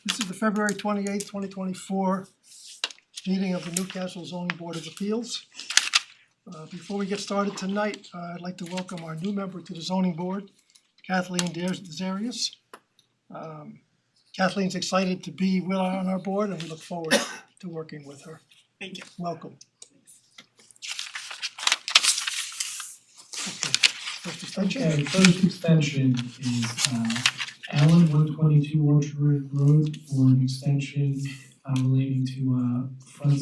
This is the February 28th, 2024 meeting of the Newcastle Zoning Board of Appeals. Before we get started tonight, I'd like to welcome our new member to the zoning board, Kathleen Zarius. Kathleen's excited to be on our board, and we look forward to working with her. Thank you. Welcome. Okay, first extension. Okay, first extension is Allen 122 Orchard Road for an extension relating to three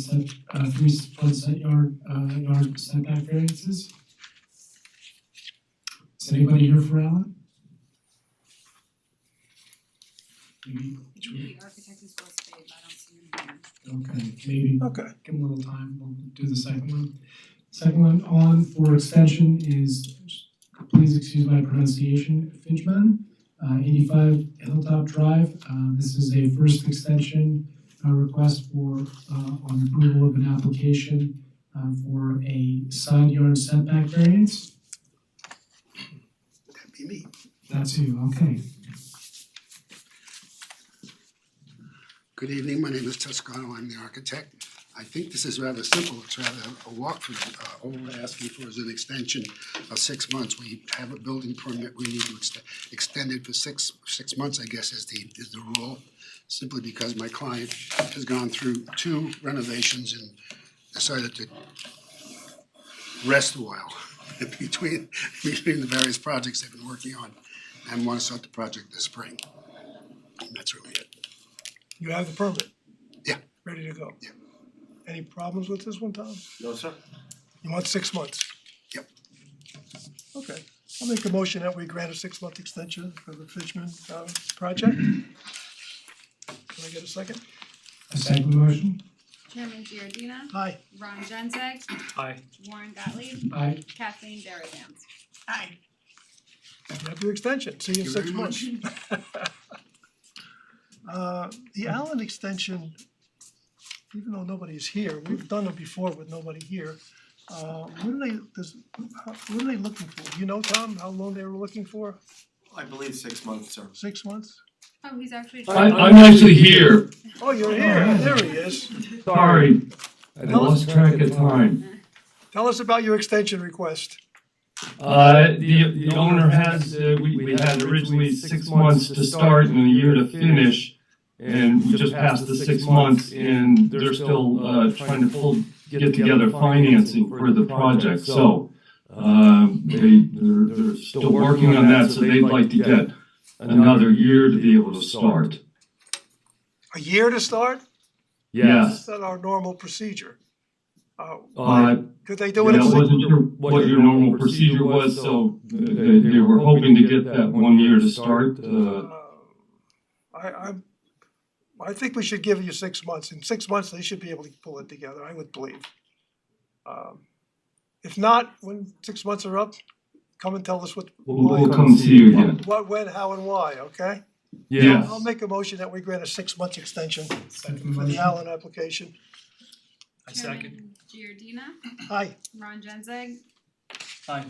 front set yard setback variances. Is anybody here for Allen? Maybe. The architect is supposed to be, but I don't see him here. Okay, maybe Okay, give them a little time, we'll do the second one. Second one on for extension is, please excuse my pronunciation, Finchman, 85 Hilltop Drive. This is a first extension request for on approval of an application for a side yard setback variance. that'd be me. That's you, okay. Good evening, my name is Toscano, I'm the architect. I think this is rather simple, it's rather a walkthrough. All we're asking for is an extension of 6 months. We have a building permit, we need to extend it for six months, I guess is the rule. Simply because my client has gone through 2 renovations and decided to rest a while between the various projects they've been working on and want to start the project this spring. And that's really it. You have the permit? Yeah. Ready to go? Yeah. Any problems with this one, Tom? No, sir. You want 6 months? Yep. Okay, I'll make a motion that we grant a 6-month extension for the Fishman project. Can I get a second? A second motion? Chairman Giordina. Aye. Ron Genzeg. Aye. Warren Gottlieb. Aye. Kathleen Darazan. Aye. You have your extension, see you in Thank 6 you very months. The Allen extension, even though nobody's here, we've done it before with nobody here. What are they looking for? You know, Tom, how long they were looking for? I believe 6 months, sir. 6 months? Oh, he's actually. I'm actually here. Oh, you're here, there he is. Sorry, I lost track of time. Tell us about your extension request. The owner has, we had originally 6 months to start and a year to finish. And we just passed the 6 months and they're still trying to get together financing for the project. So they're still working on that, so they'd like to get another year to be able to start. A year to start? Yes. That's not our normal procedure. Could they do Yeah, it I in wasn't sure what your normal procedure was, so they were hoping to get that 1 year to start. I think we should give you 6 months. In 6 months, they should be able to pull it together, I would believe. If not, when 6 months are up, come and tell us what. We'll come see you again. What, when, how, and why, okay? Yes. I'll make a motion that we grant a 6-month extension Second for the motion? Allen application. Chairman Giordina. Aye. Ron Genzeg. Aye.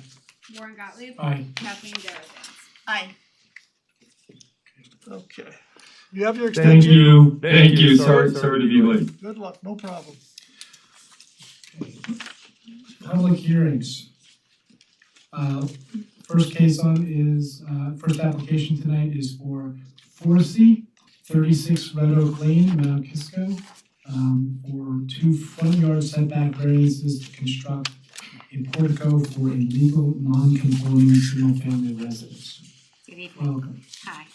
Warren Gottlieb. Aye. Kathleen Darazan. Aye. Okay. You have your Thank extension. Thank you. Sorry to be late. Good luck, no problem. Public hearings. First case on is, first application tonight is for Forsey, 36 Red Oak Lane, Mount Kisco, for 2 front yard setback variances to construct a portico for a legal non-conforming single-family residence. Good evening. Welcome. Hi.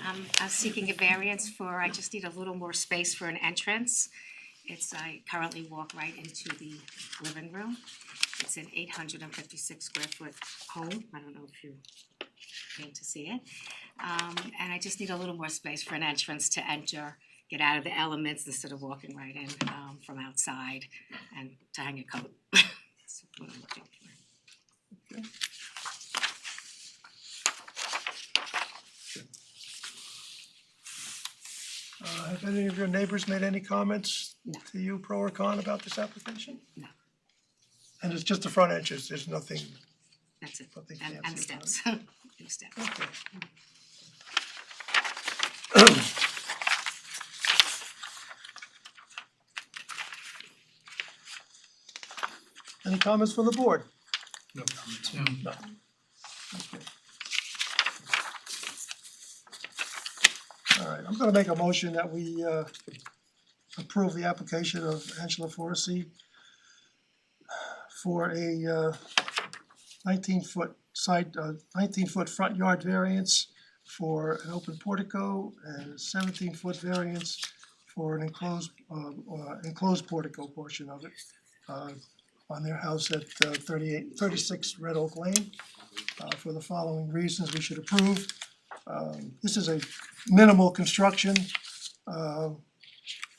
I'm seeking a variance for, I just need a little more space for an entrance. I currently walk right into the living room. It's an 856 square foot home. I don't know if you came to see it. And I just need a little more space for an entrance to enter, get out of the elements instead of walking right in from outside and to hang a coat. That's what I'm looking for. Okay. Have any of your neighbors made any comments No. to you, pro or con, about this application? No. And it's just the front entrance, there's nothing, That's it. nothing And fancy about steps. And steps. Okay. Any comments from the board? No. All right, I'm gonna make a motion that we approve the application of Angela Foresi for a 19-foot side, 19-foot front yard variance for an open portico and a 17-foot variance for an enclosed portico portion of it on their house at 36 Red Oak Lane. For the following reasons, we should approve. This is a minimal construction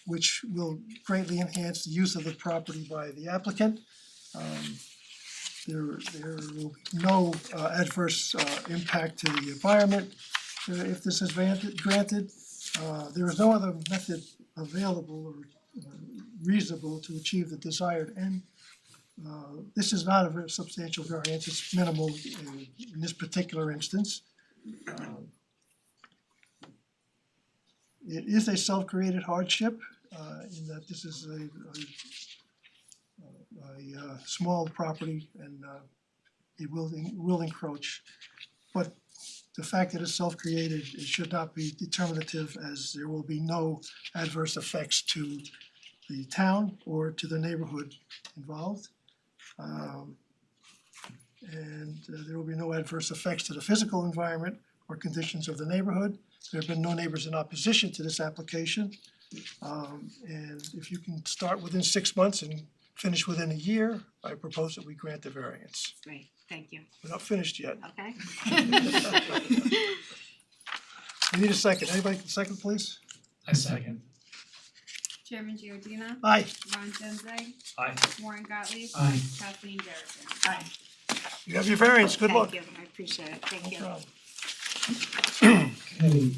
which will greatly enhance the use of the property by the applicant. There will be no adverse impact to the environment if this is granted. There is no other method available or reasonable to achieve the desired end. This is not a very substantial variance, it's minimal in this particular instance. It is a self-created hardship in that this is a small property and it will encroach. But the fact that it's self-created, it should not be determinative, as there will be no adverse effects to the town or to the neighborhood involved. And there will be no adverse effects to the physical environment or conditions of the neighborhood. There have been no neighbors in opposition to this application. And if you can start within 6 months and finish within a year, I propose that we grant the variance. Great, thank you. We're not finished yet. Okay. We need a second. Anybody can second, please? I second. Chairman Giordina. Aye. Ron Genzeg. Aye. Warren Gottlieb. Aye. Kathleen Davidson. Aye. You have your variance. Good luck. Thank you, I appreciate it, thank No you. problem. Okay,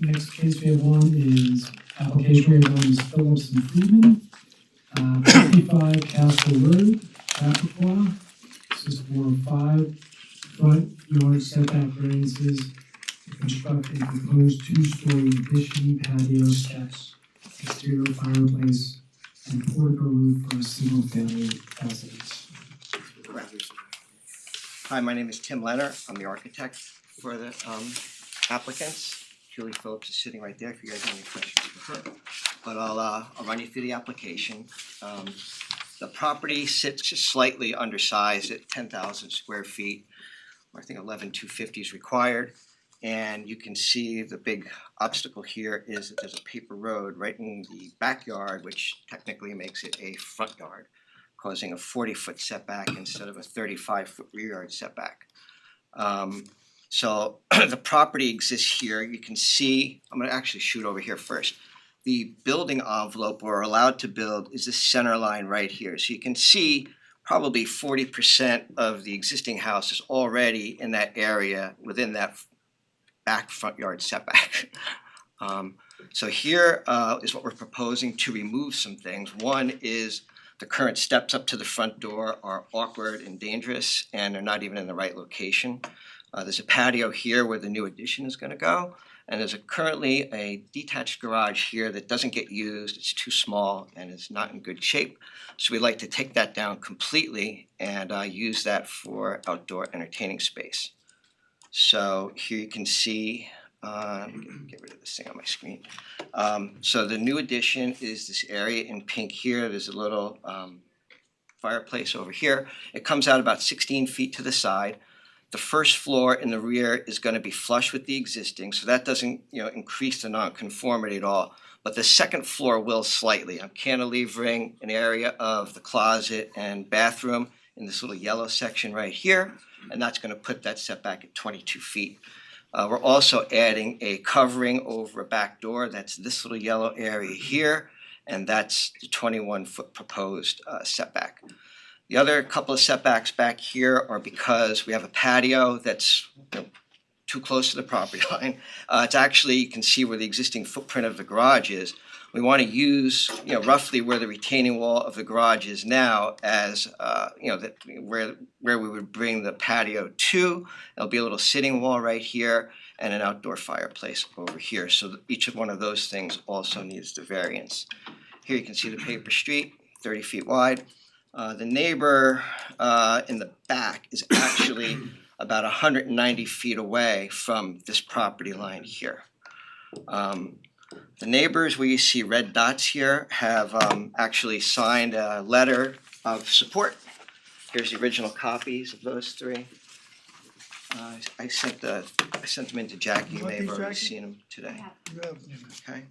next case we have on is application we have on is Phillips and Friedman, 55 Castle Road, Chappaqua. This is for 5 front yard setback variances to construct a proposed 2-story addition, patio steps, exterior fireplace, and portico roof for a single-family residence. Hi, my name is Tim Leonard. I'm the architect for the applicants. Julie Phillips is sitting right there if you guys have any questions for her. But I'll run you through the application. The property sits just slightly undersized at 10,000 square feet, or I think 11,250 is required. And you can see the big obstacle here is that there's a paper road right in the backyard, which technically makes it a front yard, causing a 40-foot setback instead of a 35-foot rear yard setback. So the property exists here. You can see, I'm gonna actually shoot over here first. The building envelope we're allowed to build is this center line right here. So you can see probably 40% of the existing house is already in that area within that back front yard setback. So here is what we're proposing to remove some things. One is the current steps up to the front door are awkward and dangerous, and they're not even in the right location. There's a patio here where the new addition is gonna go, and there's currently a detached garage here that doesn't get used. It's too small and it's not in good shape. So we'd like to take that down completely and use that for outdoor entertaining space. So here you can see, get rid of this thing on my screen. So the new addition is this area in pink here. There's a little fireplace over here. It comes out about 16 feet to the side. The first floor in the rear is going to be flush with the existing, so that doesn't, increase the nonconformity at all. But the second floor will slightly. I'm cantilevering an area of the closet and bathroom in this little yellow section right here, and that's going to put that setback at 22 feet. We're also adding a covering over a back door. That's this little yellow area here, and that's the 21-foot proposed setback. The other couple of setbacks back here are because we have a patio that's too close to the property line. It's actually, you can see where the existing footprint of the garage is. We want to use, roughly where the retaining wall of the garage is now as, where we would bring the patio to. There'll be a little sitting wall right here and an outdoor fireplace over here. So each of one of those things also needs the variance. Here you can see the paper street, 30 feet wide. The neighbor in the back is actually about 190 feet away from this property line here. The neighbors where you see red dots here have actually signed a letter of support. Here's the original copies of those three. I sent them in to Jackie, you You want may have these, already Jackie? seen them today. You have, Okay.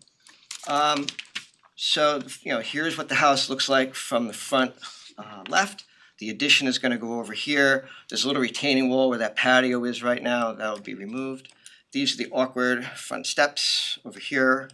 So, here's what the house looks like from the front left. The addition is gonna go over here. There's a little retaining wall where that patio is right now, that'll be removed. These are the awkward front steps over here.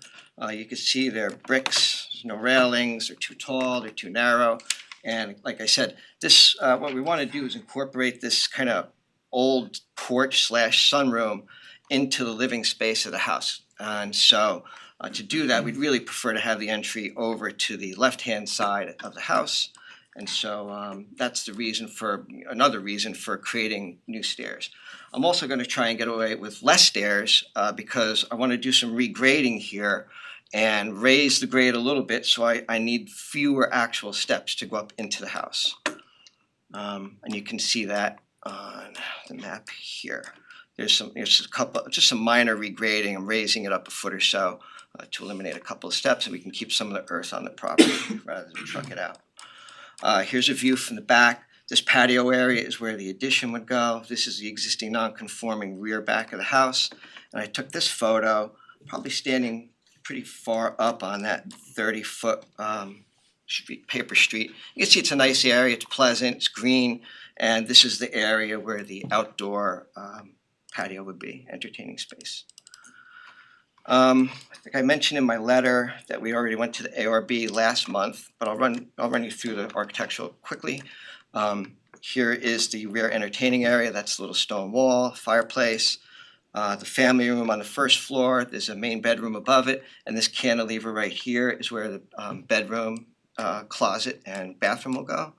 You can see they're bricks, there's no railings, they're too tall, they're too narrow. And like I said, this, what we wanna do is incorporate this kind of old porch / sunroom into the living space of the house. And so to do that, we'd really prefer to have the entry over to the left-hand side of the house. And so that's another reason for creating new stairs. I'm also gonna try and get away with less stairs because I wanna do some regrading here and raise the grade a little bit, so I need fewer actual steps to go up into the house. And you can see that on the map here. There's just some minor regrading. I'm raising it up a foot or so to eliminate a couple of steps, and we can keep some of the earth on the property rather than truck it out. Here's a view from the back. This patio area is where the addition would go. This is the existing non-conforming rear back of the house. And I took this photo, probably standing pretty far up on that 30-foot paper street. You can see it's a nice area, it's pleasant, it's green, and this is the area where the outdoor patio would be, entertaining space. I think I mentioned in my letter that we already went to the ARB last month, but I'll run you through the architectural quickly. Here is the rear entertaining area. That's the little stone wall, fireplace. The family room on the first floor. There's a main bedroom above it, and this cantilever right here is where the bedroom, closet, and bathroom will go.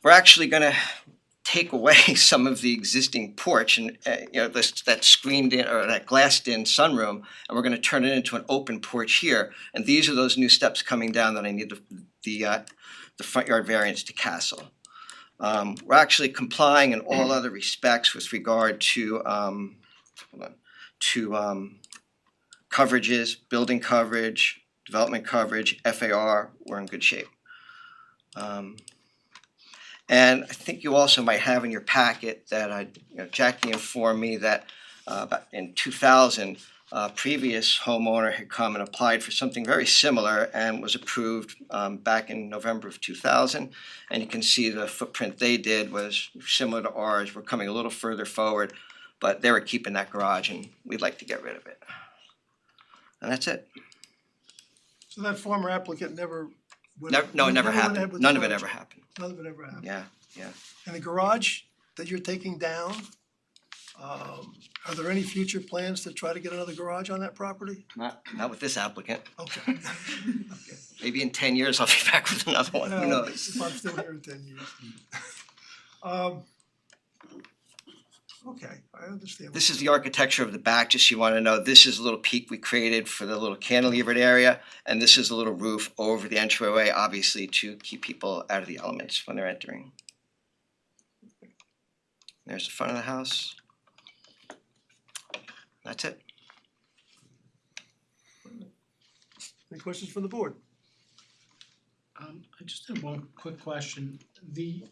We're actually gonna take away some of the existing porch and that screened in or that glassed in sunroom, and we're gonna turn it into an open porch here. And these are those new steps coming down that I need the front yard variance to castle. We're actually complying in all other respects with regard to coverages, building coverage, development coverage, FAR. We're in good shape. And I think you also might have in your packet that Jackie informed me that back in 2000, a previous homeowner had come and applied for something very similar and was approved back in November of 2000. And you can see the footprint they did was similar to ours. We're coming a little further forward, but they were keeping that garage and we'd like to get rid of it. And that's it. so that former applicant never went. No, it never went ahead happened. with None the of it ever project. happened. None of it ever happened. Yeah. And the garage that you're taking down, are there any future plans to try to get another garage on that property? Not with this applicant. Okay. Maybe in 10 years I'll be back with another one. Who Well, knows? if I'm still here in 10 years. Okay, I understand. This is the architecture of the back, just so you wanna know, this is a little peak we created for the little cantilevered area, and this is a little roof over the entryway, obviously to keep people out of the elements when they're entering. There's the front of the house. That's it. Any questions from the board? I just have one quick question. The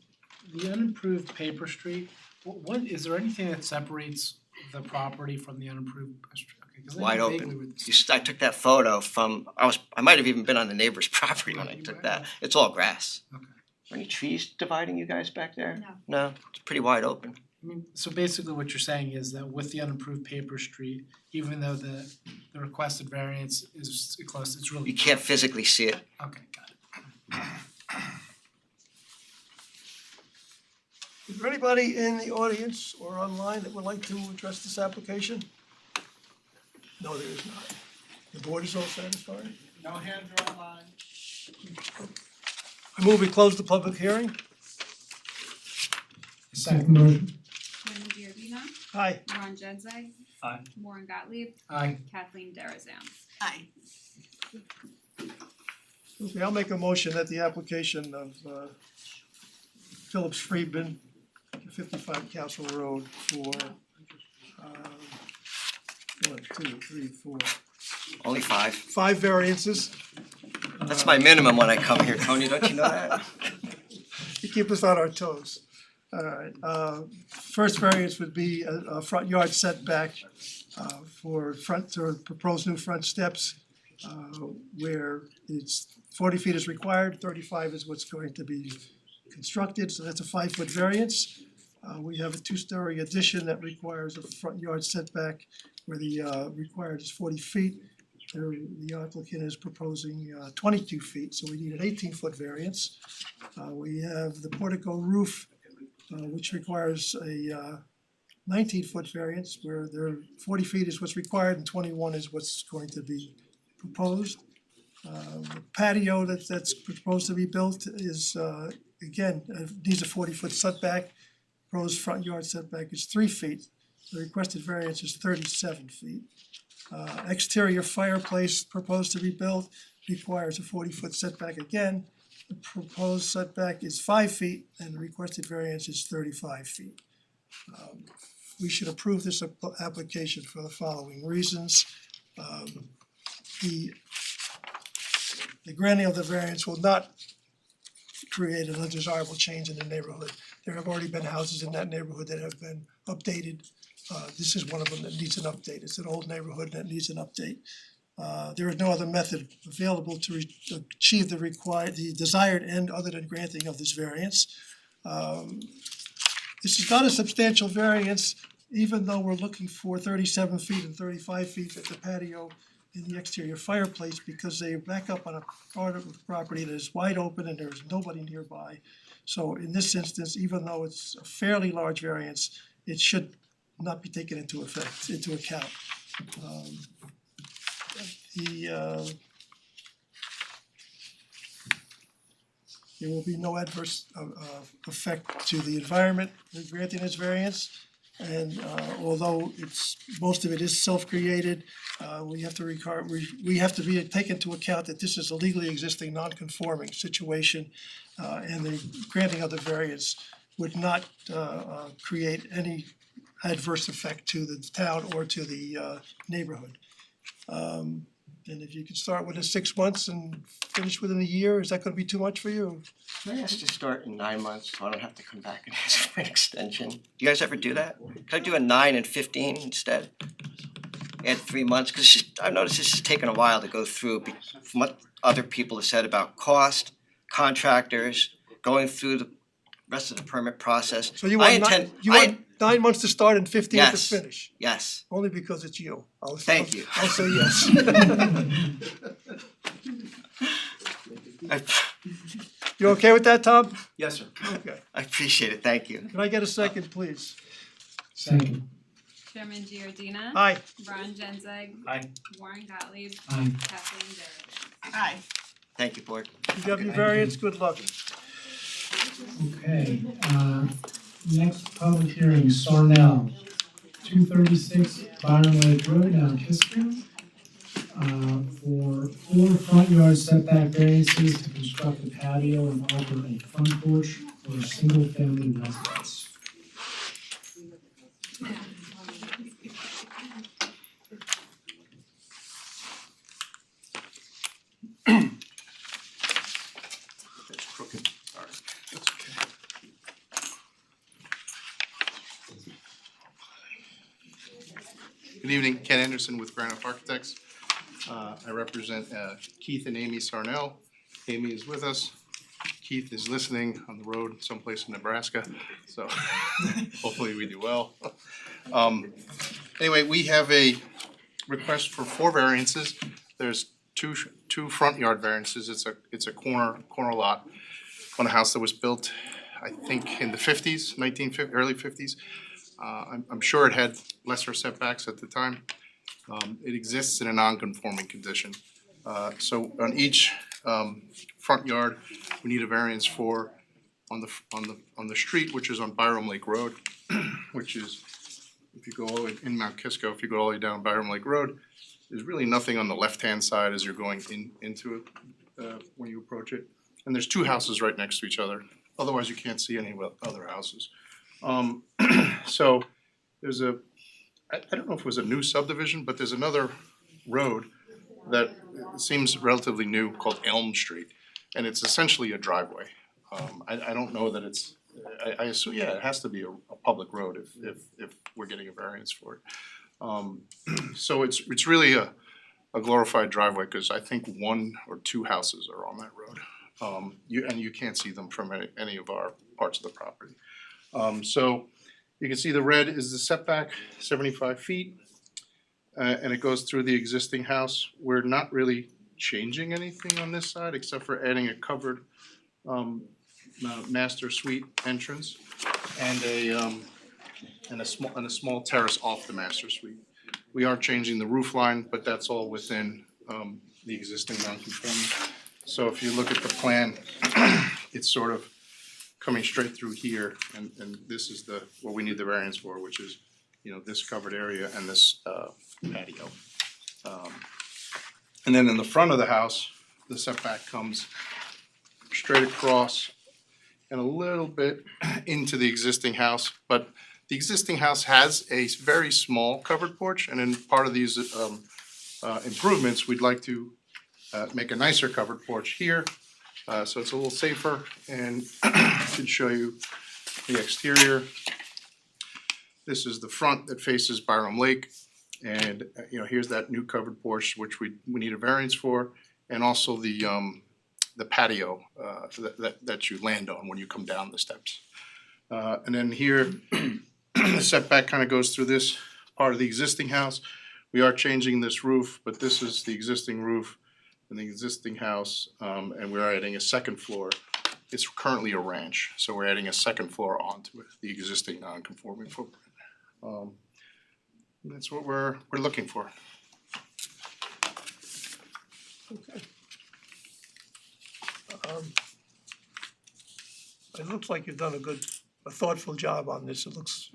unimproved paper street, what is there anything that separates the property from the unimproved street? Okay, 'cause I Wide know vaguely open. with- I took that photo from, I might have even been on the neighbor's property when I took that. It's all grass. Okay. Are any trees dividing you guys back there? No. No, it's pretty wide open. I mean, so basically what you're saying is that with the unimproved paper street, even though the requested variance is close, it's really. You can't physically see it. Okay, got it. Is there anybody in the audience or online that would like to address this application? No, there is not. The board is all satisfied? No hand drawn line. I move we close the public hearing. Second motion. Tony Giardina, Aye. Ron Genzeg. Aye. Warren Gottlieb, Aye. Kathleen Darazan. Aye. Okay, I'll make a motion that the application of Phillips Friedman, 55 Castle Road for, um, 1, 2, 3, 4, Only 5. 5 variances. That's my minimum when I come here, Tony, don't you know that? You keep us on our toes. Alright, first variance would be a front yard setback for front or proposed new front steps where it's 40 feet is required, 35 is what's going to be constructed, so that's a 5-foot variance. We have a 2-story addition that requires a front yard setback where the required is 40 feet. The applicant is proposing 22 feet, so we need an 18-foot variance. We have the portico roof, which requires a 19-foot variance where there 40 feet is what's required and 21 is what's going to be proposed. The patio that's proposed to be built is again needs a 40-foot setback. Proposed front yard setback is 3 feet. The requested variance is 37 feet. Exterior fireplace proposed to be built requires a 40-foot setback again. The proposed setback is 5 feet and the requested variance is 35 feet. We should approve this application for the following reasons. The granting of the variance will not create an undesirable change in the neighborhood. There have already been houses in that neighborhood that have been updated. This is one of them that needs an update. It's an old neighborhood that needs an update. There is no other method available to achieve the desired end other than granting of this variance. This is not a substantial variance, even though we're looking for 37 feet and 35 feet at the patio in the exterior fireplace because they back up on a part of the property that is wide open and there's nobody nearby. So in this instance, even though it's a fairly large variance, it should not be taken into account. There will be no adverse effect to the environment with granting this variance. And although most of it is self-created, we have to take into account that this is a legally existing non-conforming situation, and the granting of the variance would not create any adverse effect to the town or to the neighborhood. And if you could start within 6 months and finish within a year, is that gonna be too much for you? Can I ask to start in 9 months so I don't have to come back and ask for an extension? Do you guys ever do that? Could I do a 9 and 15 instead? Add 3 months, cause I've noticed this is taking a while to go through from what other people have said about cost, contractors, going through the rest of the permit process. So you I want intend- 9 months to start and 15 to Yes. finish? Yes, Only because it's you. Thank you. I'll say yes. You okay with that, Tom? Yes, sir. Okay. I appreciate it, thank you. Can I get a second, please? Second. Chairman Giordina. Aye. Ron Genzeg. Aye. Warren Gottlieb. Aye. Kathleen Darazan. Aye. Thank you, board. You have your variance, good luck. Okay, next public hearing, Sarnell, 236 Byron Lake Road, now Kisco. For 4 front yard setback variances to construct a patio and alter a front porch for a single family residence. That's crooked. All right, that's okay. Good evening, Ken Anderson with Granite Architects. I represent Keith and Amy Sarnell. Amy is with us. Keith is listening on the road someplace in Nebraska, so hopefully we do well. Anyway, we have a request for 4 variances. There's two front yard variances. It's a corner lot on a house that was built, I think, in the 50s, early 50s. I'm sure it had lesser setbacks at the time. It exists in a non-conforming condition. So on each front yard, we need a variance for on the street, which is on Byram Lake Road, which is, if you go all the way in Mount Kisco, if you go all the way down Byram Lake Road, there's really nothing on the left-hand side as you're going into it. when you approach it. And there's two houses right next to each other, otherwise you can't see any other houses. So there's I don't know if it was a new subdivision, but there's another road that seems relatively new called Elm Street, and it's essentially a driveway. I don't know that it's, I assume, yeah, it has to be a public road if we're getting a variance for it. So it's really a glorified driveway, cause I think one or two houses are on that road. You can't see them from any of our parts of the property. So you can see the red is the setback, 75 feet. And it goes through the existing house. We're not really changing anything on this side except for adding a covered master suite entrance and a small terrace off the master suite. We are changing the roof line, but that's all within the existing non-conforming. So if you look at the plan, it's sort of coming straight through here, and this is what we need the variance for, which is, this covered area and this patio. And then in the front of the house, the setback comes straight across and a little bit into the existing house, but the existing house has a very small covered porch, and in part of these improvements, we'd like to make a nicer covered porch here, so it's a little safer, and I can show you the exterior. This is the front that faces Byram Lake, and here's that new covered porch which we need a variance for, and also the patio that you land on when you come down the steps. And then here, the setback kind of goes through this part of the existing house. We are changing this roof, but this is the existing roof in the existing house, and we're adding a second floor. It's currently a ranch, so we're adding a second floor onto it, the existing non-conforming footprint. That's what we're looking for. Okay. It looks like you've done a thoughtful job on this. It looks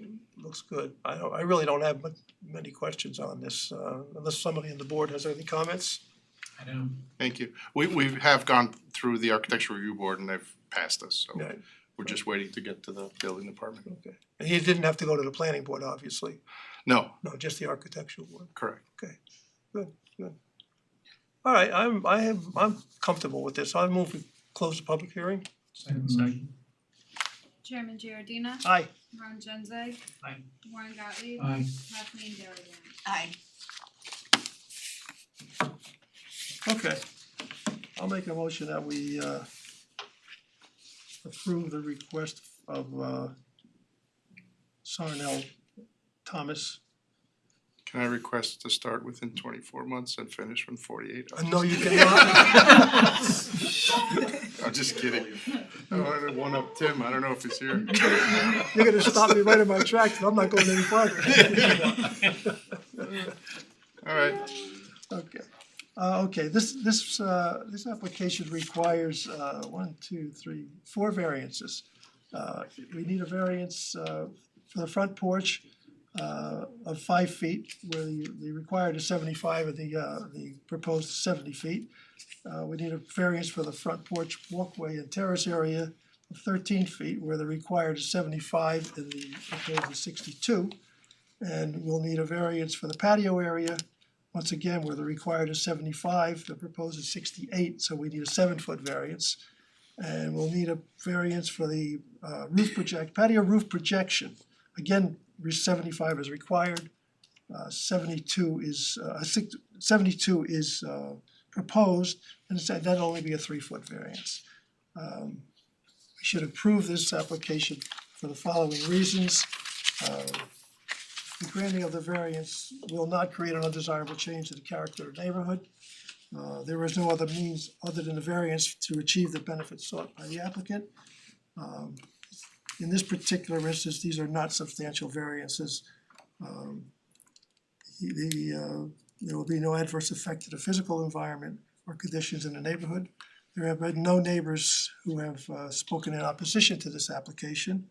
good. I really don't have many questions on this, unless somebody on the board has any comments. I don't. Thank you. We have gone through the architectural review board and they've passed us, so Yeah, we're just waiting to get to the building department. okay. And you didn't have to go to the planning board, obviously. No, No, just the architectural board. correct. Good. All right, I'm comfortable with this. I move we close the public hearing. Second. Chairman Giordina. Aye. Ron Genzeg. Aye. Warren Gottlieb. Aye. Kathleen Darazan. Aye. Okay, I'll make a motion that we approve the request of Sarnell Thomas. Can I request to start within 24 months and finish in 48? No, you cannot. I'm just kidding. I wanted to one up Tim. I don't know if he's here. You're gonna stop me right in my tracks, and I'm not going any farther. All right. Okay. Okay, this application requires 4 variances. We need a variance for the front porch of 5 feet, where the required is 75 and the proposed 70 feet. We need a variance for the front porch walkway and terrace area of 13 feet, where the required is 75 and the proposed is 62. And we'll need a variance for the patio area, once again, where the required is 75, the proposed is 68, so we need a 7-foot variance. And we'll need a variance for the patio roof projection. Again, 75 is required, 72 is proposed, and that'll only be a 3-foot variance. We should approve this application for the following reasons. The granting of the variance will not create an undesirable change to the character of the neighborhood. There is no other means other than the variance to achieve the benefits sought by the applicant. In this particular instance, these are not substantial variances. There will be no adverse effect to the physical environment or conditions in the neighborhood. There have been no neighbors who have spoken in opposition to this application.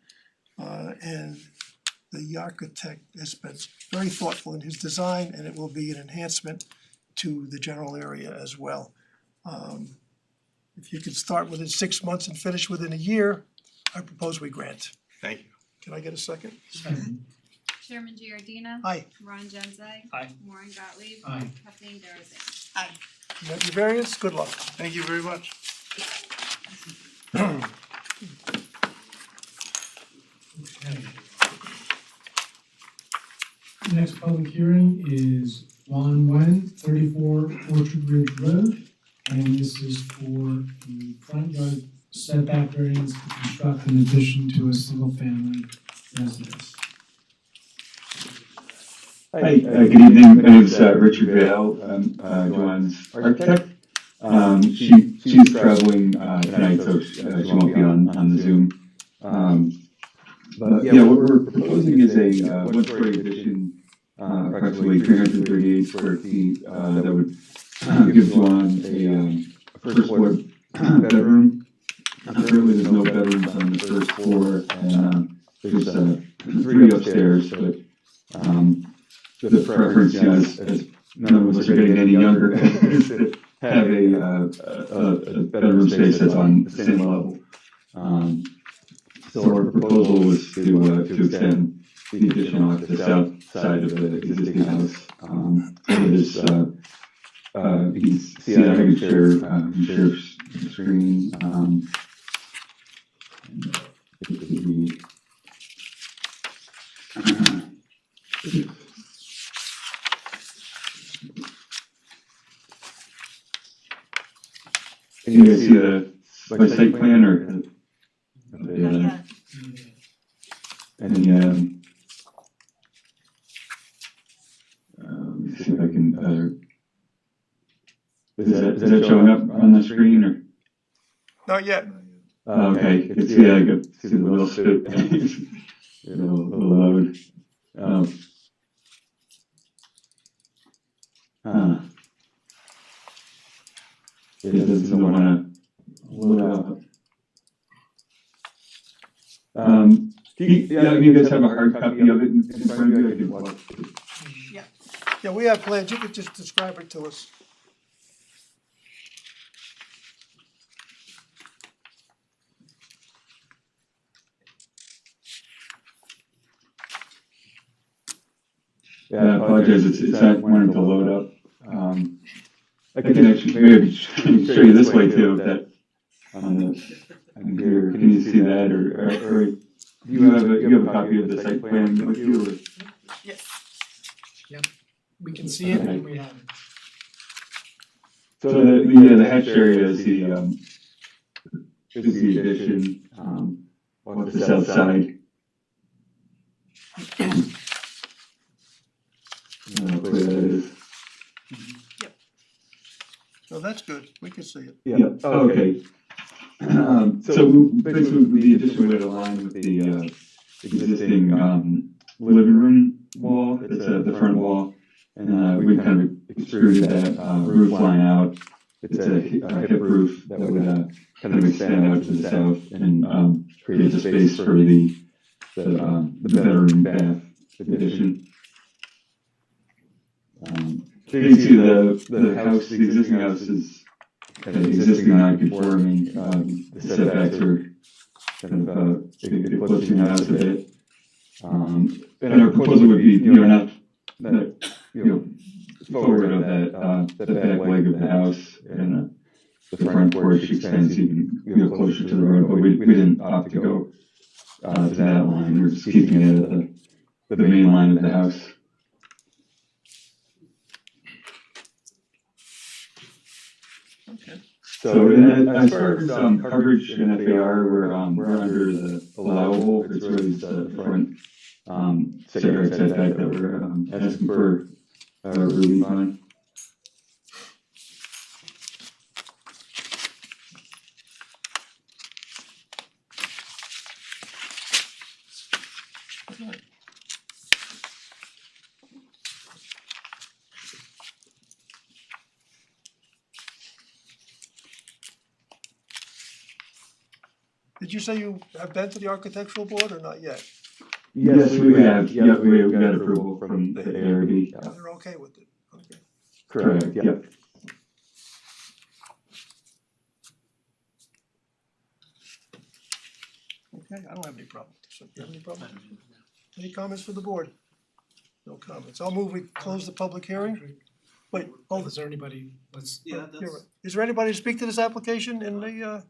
And the architect has been very thoughtful in his design, and it will be an enhancement to the general area as well. If you could start within 6 months and finish within a year, I propose we grant. Thank you. Can I get a second? Second. Chairman Giordina. Aye. Ron Genzeg. Aye. Warren Gottlieb. Aye. Kathleen Darazan. Aye. You have your variance, good luck. Thank you very much. Okay. Next public hearing is Juan Wen, 34 Orchard Ridge Road. And this is for the front yard setback variance to construct an addition to a single-family residence. Hi, good evening. My name is Richard Vale. I'm Joanne's architect. She's traveling tonight, so she won't be on the Zoom. But yeah, what we're proposing is a one-story addition, approximately 338 square feet, that would give Joanne a first floor bedroom. Currently, there's no bedrooms on the first floor, and there's 3 upstairs, but the preference, as none of us are getting any younger, is to have a bedroom space that's on the same level. So our proposal was to extend the addition off the south side of the existing house. There's you can see I can share the screen. It would be, can you guys see the site plan or? Yeah. And let me see if I can. Is that showing up on the screen or? Not yet. Okay, I can see I can see the wheel spit. It'll load. It doesn't want to load up. Do you guys have a hard copy of it in front of you? I can walk through. Yeah, we have plans, you could just describe it to us. Yeah, I apologize, it's not wanting to load up. I can actually maybe show you this way too, if that, on here, can you see that, or do you have a copy of the site plan with you, or? We can see it and we have it. So the hatched area is the addition, off the south side. I don't know where that is. So that's good, we can see it. Yeah, okay. So basically, the addition would align with the existing living room wall. It's the front wall, and we kind of extruded that roof line out. It's a hip roof that would kind of extend out to the south and create a space for the bedroom bath addition. So you can see the house, the existing house is kind of existing non-conforming. The setbacks are kind of eclipsing the house a bit. And our proposal would be, not forward of that back leg of the house, and the front porch extends even closer to the road. But we didn't opt to go to that line. We're just keeping it at the main line of the house. So as far as coverage and FAR, we're under the allowable. It's really the front setback that we're asking for relief on. Did you say you have been to the architectural board or not yet? Yes, we have. Yeah, we got approval from the ARB. They're okay with it, okay. Correct. Yep. Okay, I don't have any problem. So, do you have any problem? Any comments for the board? No comments. I'll move we close the public hearing. Wait, hold Is there anybody, let's, Yeah, You're right. Is there anybody to speak to this application in the,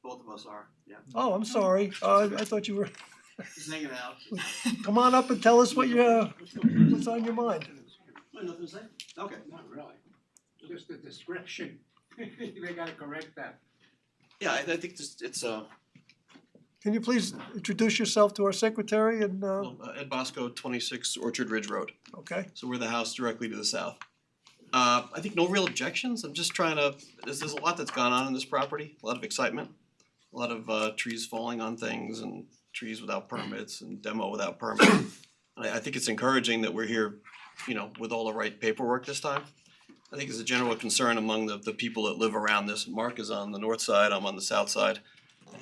both of us are, yeah. oh, I'm sorry, I thought you were, Just hanging out. come on up and tell us what you, what's on your mind. Nothing to say? Okay. Not really, just the description, they gotta correct that. Yeah, I think just, it's, Can you please introduce yourself to our secretary and, Ed Bosco, 26 Orchard Ridge Road. okay? So we're the house directly to the south. I think no real objections. I'm just trying to, there's a lot that's gone on in this property, a lot of excitement. A lot of trees falling on things and trees without permits and demo without permit. And I think it's encouraging that we're here, you know, with all the right paperwork this time. I think it's a general concern among the people that live around this. Mark is on the north side, I'm on the south side.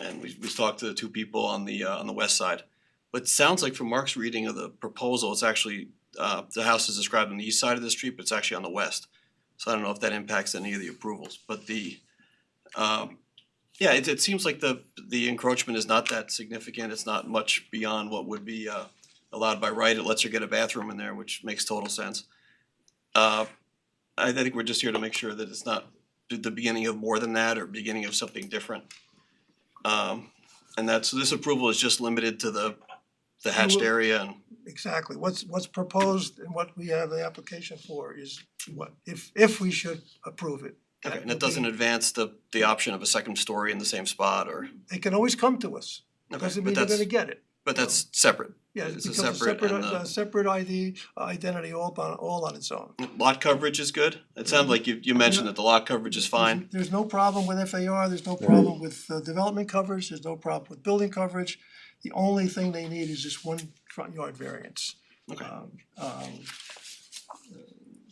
And we've talked to the two people on the west side. But it sounds like from Mark's reading of the proposal, it's actually, the house is described on the east side of the street, but it's actually on the west. So I don't know if that impacts any of the approvals, but yeah, it seems like the encroachment is not that significant, it's not much beyond what would be allowed by right, it lets her get a bathroom in there, which makes total sense. I think we're just here to make sure that it's not the beginning of more than that or beginning of something different. And so this approval is just limited to the hatched area and Exactly, what's proposed and what we have the application for is what, if we should approve it. okay, and would it doesn't be- advance the option of a second story in the same spot or, They can always come to us, okay, doesn't but mean they're that's, gonna get it. but that's separate. Yeah, it It's a becomes a separate separate, and, separate identity all on its own. Lot coverage is good. It sounded like you mentioned that the lot coverage is fine. There's no problem with FAR, there's no problem with development coverage, there's no problem with building coverage. The only thing they need is this one front yard variance. Okay.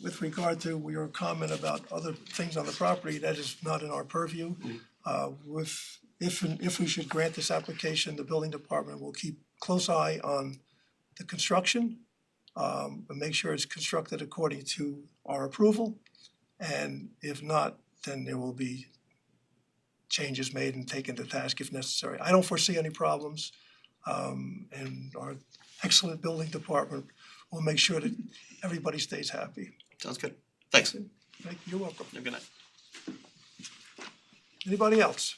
With regard to your comment about other things on the property, that is not in our purview. If we should grant this application, the building department will keep close eye on the construction, and make sure it's constructed according to our approval. And if not, then there will be changes made and taken to task if necessary. I don't foresee any problems, and our excellent building department will make sure that everybody stays happy. Sounds good. Thanks. Thank you, you're welcome. Have a good night. Anybody else?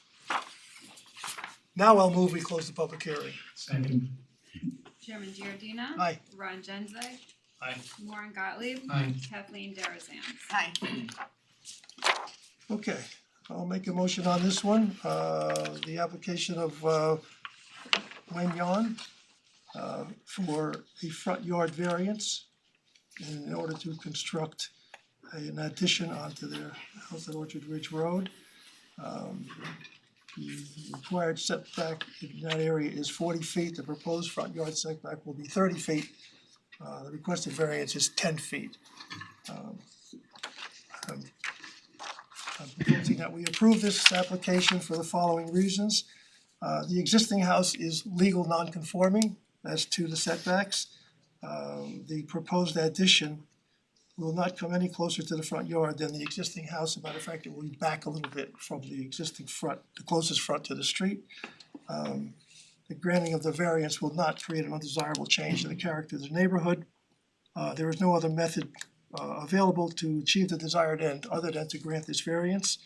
Now I'll move we close the public hearing. second, Chairman Giordina. Aye. Ron Genzeg. Aye. Warren Gottlieb. Aye. Kathleen Darazan. Hi. Okay, I'll make a motion on this one. The application of Wen Yan for a front yard variance in order to construct an addition onto their house at Orchard Ridge Road. The required setback in that area is 40 feet. The proposed front yard setback will be 30 feet. The requested variance is 10 feet. I'm proposing that we approve this application for the following reasons. The existing house is legal non-conforming as to the setbacks. The proposed addition will not come any closer to the front yard than the existing house. As a matter of fact, it will be back a little bit from the existing front, the closest front to the street. The granting of the variance will not create an undesirable change in the character of the neighborhood. There is no other method available to achieve the desired end other than to grant this variance.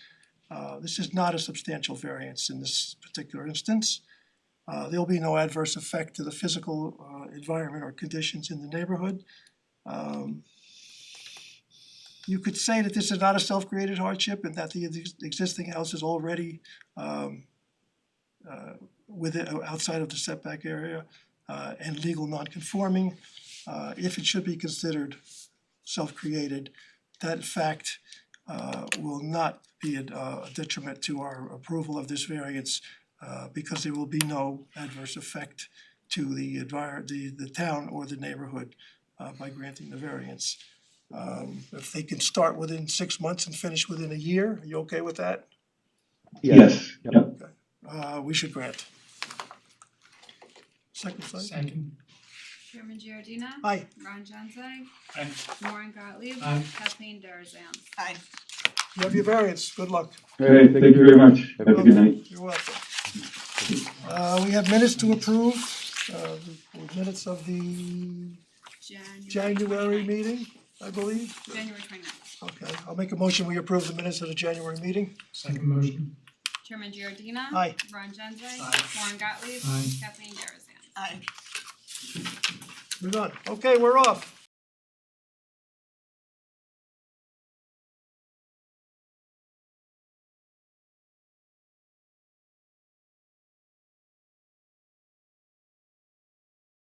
This is not a substantial variance in this particular instance. There will be no adverse effect to the physical environment or conditions in the neighborhood. You could say that this is not a self-created hardship and that the existing house is already outside of the setback area and legal non-conforming. If it should be considered self-created, that fact will not be a detriment to our approval of this variance because there will be no adverse effect to the town or the neighborhood by granting the variance. If they can start within 6 months and finish within a year, are you okay with that? Yes, yep. We should grant. Second slide. second, Chairman Giordina. Aye. Ron Genzeg. Aye. Warren Gottlieb. Aye. Kathleen Darazan. Hi. You have your variance, good luck. All right, thank you very much. Have a good night. You're welcome. We have minutes to approve, minutes of the January 29th. meeting, I believe. January 29th. Okay, I'll make a motion, we approve the minutes of the January meeting. Second motion. Chairman Giordina. Aye. Ron Genzeg. Aye. Warren Gottlieb. Aye. Kathleen Darazan. Aye. We're done. Okay, we're off.